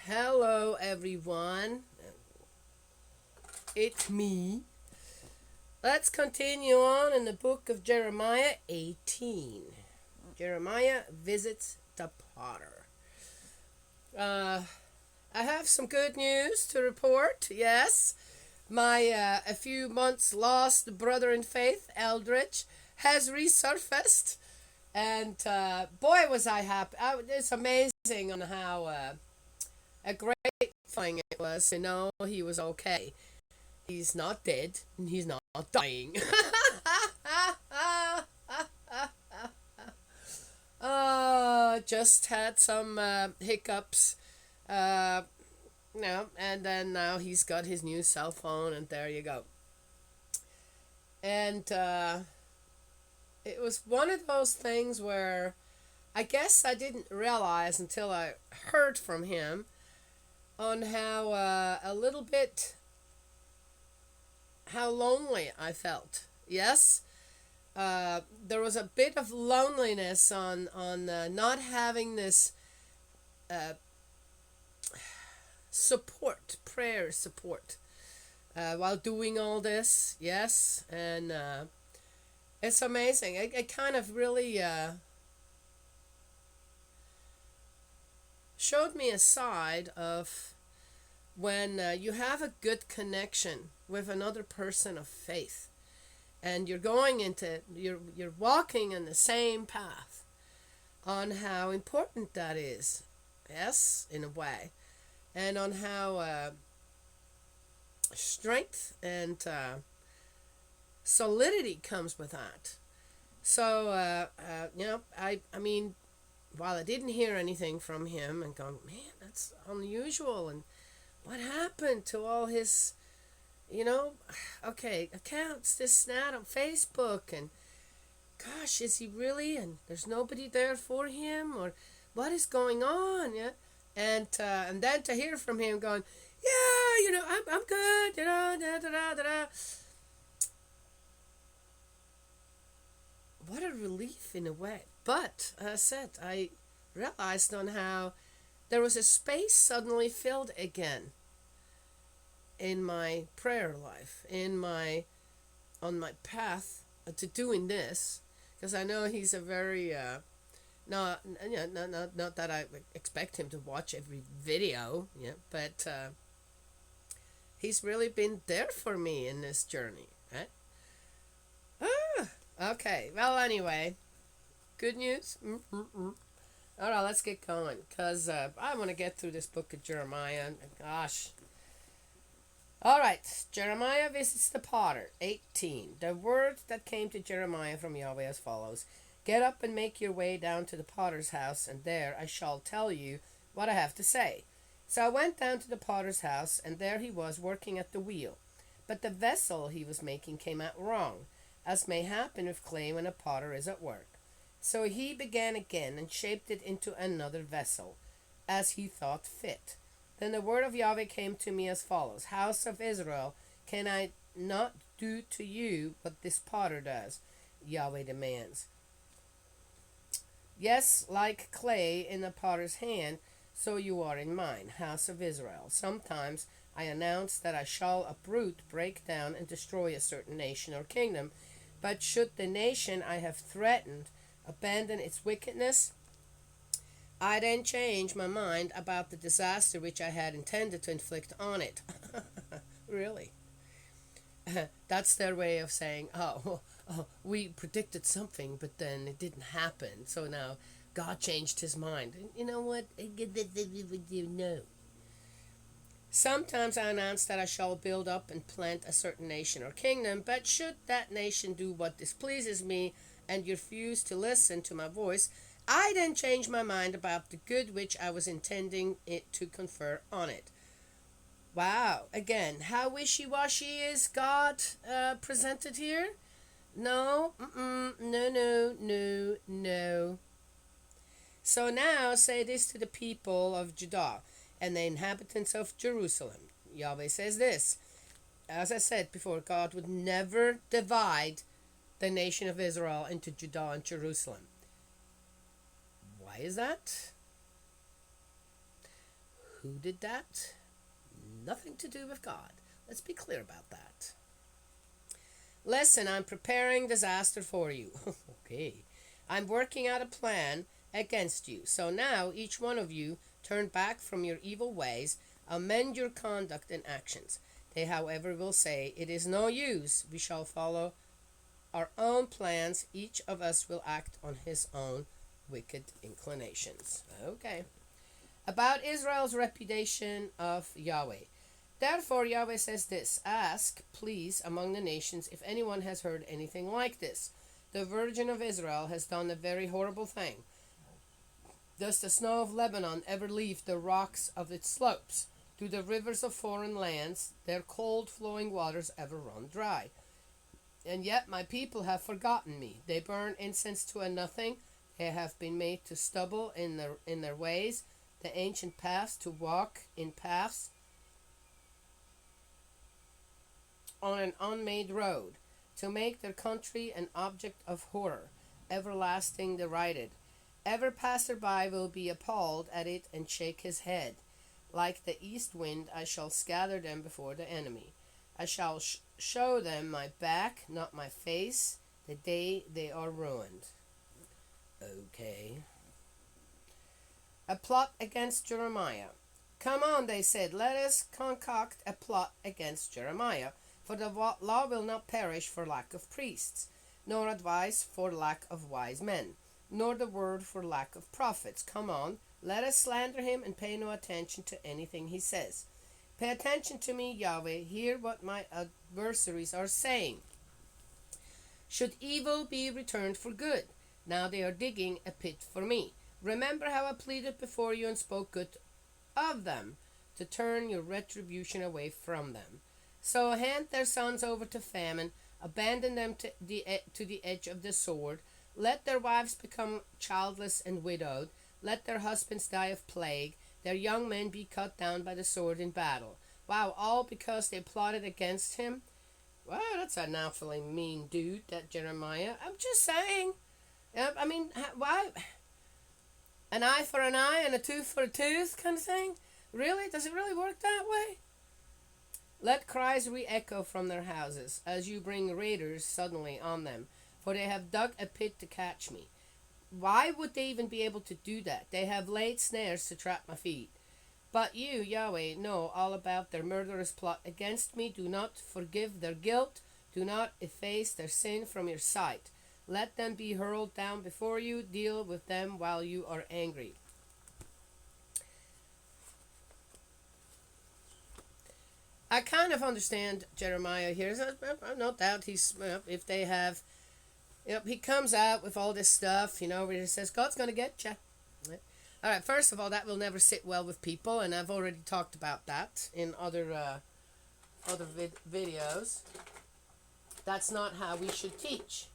Hello, everyone. It's me. Let's continue on in the book of Jeremiah 18. Jeremiah visits the potter. Uh, I have some good news to report. Yes, my a few months lost brother in faith, Eldridge, has resurfaced, and boy, was I happy! It's amazing on how a great thing it was. He was okay. He's not dead, and he's not dying. Just had some hiccups. Uh, and then now he's got his new cell phone, and there you go. And it was one of those things where I guess I didn't realize until I heard from him on how a little bit how lonely I felt. Yes, there was a bit of loneliness on not having this uh, support, prayer support, while doing all this. Yes, and it's amazing. It kind of really showed me a side of when you have a good connection with another person of faith, and you're walking in the same path, on how important that is. Yes, in a way, and on how strength and solidity comes with that. So I mean, while I didn't hear anything from him and going, man, that's unusual, and what happened to all his, you know, okay, accounts, this and that on Facebook, and gosh, is he really? And there's nobody there for him, or what is going on? Yeah, and then to hear from him going, yeah, I'm good, da da da da da. What a relief in a way. But as I said, I realized on how there was a space suddenly filled again in my prayer life, on my path to doing this, because I know he's a very not that I expect him to watch every video, yeah, but he's really been there for me in this journey, right? Okay, well, anyway, good news. All right, let's get going, because I want to get through this book of Jeremiah. Gosh. All right, Jeremiah visits the potter. 18. The word that came to Jeremiah from Yahweh as follows: Get up and make your way down to the potter's house, and there I shall tell you what I have to say. So I went down to the potter's house, and there he was working at the wheel. But the vessel he was making came out wrong, as may happen with clay when a potter is at work. So he began again and shaped it into another vessel, as he thought fit. Then the word of Yahweh came to me as follows: House of Israel, can I not do to you what this potter does? Yahweh demands. Yes, like clay in the potter's hand, so you are in mine, house of Israel. Sometimes I announce that I shall uproot, break down, and destroy a certain nation or kingdom. But should the nation I have threatened abandon its wickedness, I then change my mind about the disaster which I had intended to inflict on it. Really? That's their way of saying, we predicted something, but then it didn't happen. So now God changed his mind. You know what? You know. Sometimes I announce that I shall build up and plant a certain nation or kingdom, but should that nation do what displeases me and refuse to listen to my voice, I then change my mind about the good which I was intending it to confer on it. Wow, again, how wishy-washy is God presented here? No, no. So now say this to the people of Judah and the inhabitants of Jerusalem. Yahweh says this: as I said before, God would never divide the nation of Israel into Judah and Jerusalem. Why is that? Who did that? Nothing to do with God. Let's be clear about that. Listen, I'm preparing disaster for you. Okay. I'm working out a plan against you. So now each one of you turn back from your evil ways, amend your conduct and actions. They, however, will say, it is no use. We shall follow our own plans. Each of us will act on his own wicked inclinations. Okay. About Israel's repudiation of Yahweh. Therefore, Yahweh says this: ask, please, among the nations, if anyone has heard anything like this. The Virgin of Israel has done a very horrible thing. Does the snow of Lebanon ever leave the rocks of its slopes? Do the rivers of foreign lands, their cold flowing waters, ever run dry? And yet my people have forgotten me. They burn incense to a nothing. They have been made to stubble in their ways, the ancient paths, to walk in paths on an unmade road, to make their country an object of horror, everlasting derided. Ever passerby will be appalled at it and shake his head. Like the east wind, I shall scatter them before the enemy. I shall show them my back, not my face, the day they are ruined. Okay. A plot against Jeremiah. Come on, they said, let us concoct a plot against Jeremiah. For the law will not perish for lack of priests, nor advice for lack of wise men, nor the word for lack of prophets. Come on, let us slander him and pay no attention to anything he says. Pay attention to me, Yahweh. Hear what my adversaries are saying. Should evil be returned for good? Now they are digging a pit for me. Remember how I pleaded before you and spoke good of them, to turn your retribution away from them. So hand their sons over to famine, abandon them to the edge of the sword. Let their wives become childless and widowed. Let their husbands die of plague. Their young men be cut down by the sword in battle. Wow, all because they plotted against him? Wow, that's an awfully mean dude, that Jeremiah. I'm just saying. I mean, why? An eye for an eye and a tooth for a tooth kind of thing? Really? Does it really work that way? Let cries re-echo from their houses, as you bring raiders suddenly on them, for they have dug a pit to catch me. Why would they even be able to do that? They have laid snares to trap my feet. But you, Yahweh, know all about their murderous plot against me. Do not forgive their guilt. Do not efface their sin from your sight. Let them be hurled down before you. Deal with them while you are angry. I kind of understand Jeremiah here. No doubt if they have, he comes out with all this stuff, where he says, God's going to get you. All right, first of all, that will never sit well with people, and I've already talked about that in other videos. That's not how we should teach.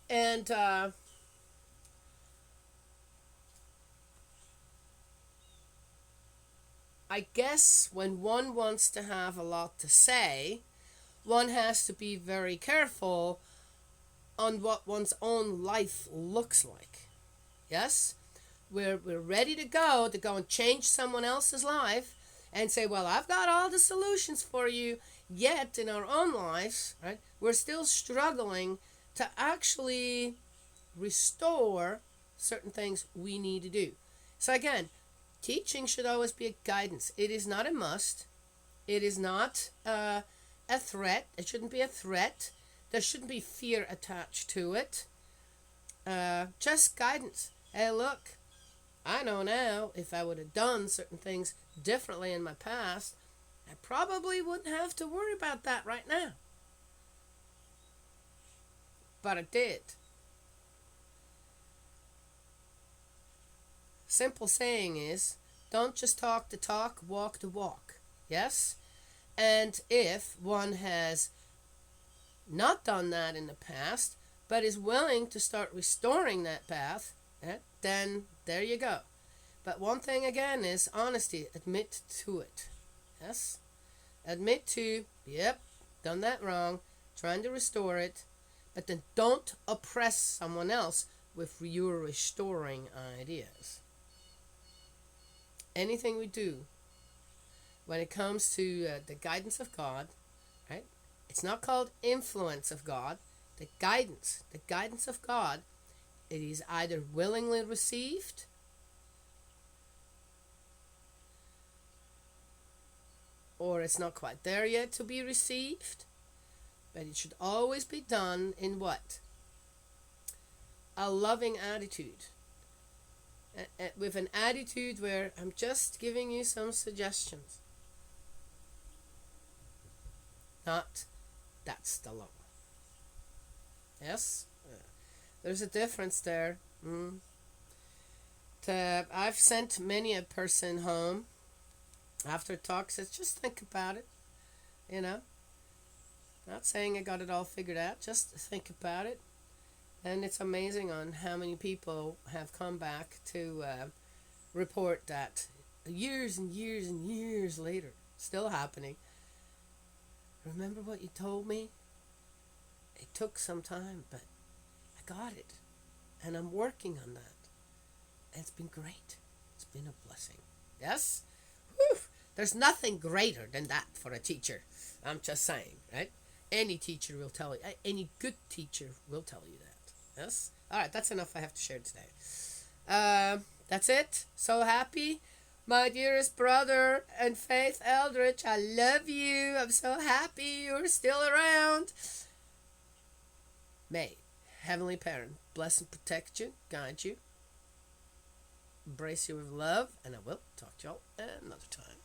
And I guess when one wants to have a lot to say, one has to be very careful on what one's own life looks like. Yes? We're ready to go and change someone else's life and say, well, I've got all the solutions for you. Yet in our own lives, right, we're still struggling to actually restore certain things we need to do. So again, teaching should always be a guidance. It is not a must. It is not a threat. It shouldn't be a threat. There shouldn't be fear attached to it. Just guidance. Hey, look, I know now if I would have done certain things differently in my past, I probably wouldn't have to worry about that right now. But I did. Simple saying is, don't just talk the talk, walk the walk. Yes? And if one has not done that in the past, but is willing to start restoring that path, then there you go. But one thing again is honesty. Admit to it. Yes? Admit to, yep, done that wrong. trying to restore it, but then don't oppress someone else with your restoring ideas. Anything we do when it comes to the guidance of God, right? It's not called influence of God. The guidance of God, it is either willingly received or it's not quite there yet to be received. But it should always be done in what? A loving attitude. With an attitude where I'm just giving you some suggestions. Not, that's the law. Yes? There's a difference there. I've sent many a person home after talk says, just think about it. You know? Not saying I got it all figured out, just think about it. And it's amazing on how many people have come back to report that years and years and years later, still happening. Remember what you told me? It took some time, but I got it. And I'm working on that. And it's been great. It's been a blessing. Yes? Whew. There's nothing greater than that for a teacher. I'm just saying, right? Any teacher will tell you. Any good teacher will tell you that. Yes? Alright, that's enough I have to share today. That's it. So happy. My dearest brother and Faith Eldridge, I love you. I'm so happy you're still around. May Heavenly Parent bless and protect you, guide you, embrace you with love, and I will talk to y'all another time.